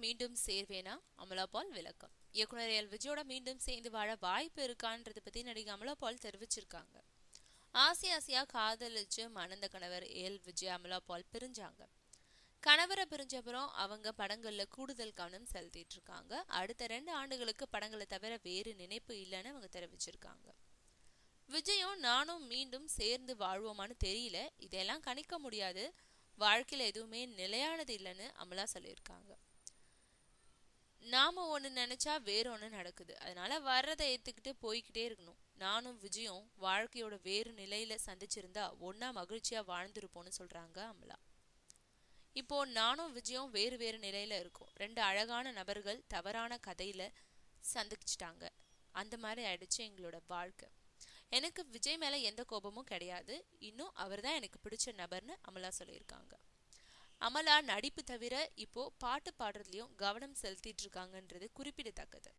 மீண்டும் சேர்வேனா? அமலா பால் விளக்கம். இயக்குனர் எல் விஜயோட மீண்டும் சேர்ந்து வாழ வாய்ப்பு இருக்கான்றத பத்தி நடிகை அமலா பால் தெரிவிச்சிருக்காங்க. ஆசையா காதலிச்சு மணந்த கணவர் எல் விஜய் அமலா பால் பிரிஞ்சாங்க. கணவரை பிரிஞ்சப்புறம் அவங்க படங்கள்ல கூடுதல் கவனம் செலுத்திட்டு இருக்காங்க. அடுத்த 2 ஆண்டுகளுக்கு படங்களை தவிர வேறு நினைப்பு இல்லைன்னு அவங்க தெரிவிச்சிருக்காங்க. விஜயும் நானும் மீண்டும் சேர்ந்து வாழ்வோமான்னு தெரியல, இதெல்லாம் கணிக்க முடியாது, வாழ்க்கையில எதுவுமே நிலையானது இல்லைன்னு அமலா சொல்லியிருக்காங்க. நாம ஒண்ணு நினைச்சா வேற ஒண்ணு நடக்குது, அதனால வர்றதை ஏத்துக்கிட்டு போய்கிட்டே இருக்கணும். நானும் விஜயும் வாழ்க்கையோட வேறு நிலையில சந்திச்சிருந்தா ஒன்னா மகிழ்ச்சியா வாழ்ந்திருப்போம்னு சொல்றாங்க அமலா. இப்போ நானும் விஜயும் வேறு வேறு நிலையில இருக்கோம். 2 அழகான நபர்கள் தவறான கதையில சந்திச்சிட்டாங்க. அந்த மாதிரி ஆயிடுச்சு எங்களோட வாழ்க்கை. எனக்கு விஜய் மேல எந்த கோபமும் கிடையாது. இன்னும் அவர் தான் எனக்கு பிடிச்ச நபர்னு அமலா சொல்லியிருக்காங்க. அமலா நடிப்பு தவிர இப்போ பாட்டு பாடுறதுலயும் கவனம் செலுத்திட்டு இருக்காங்கன்றது குறிப்பிடத்தக்கது.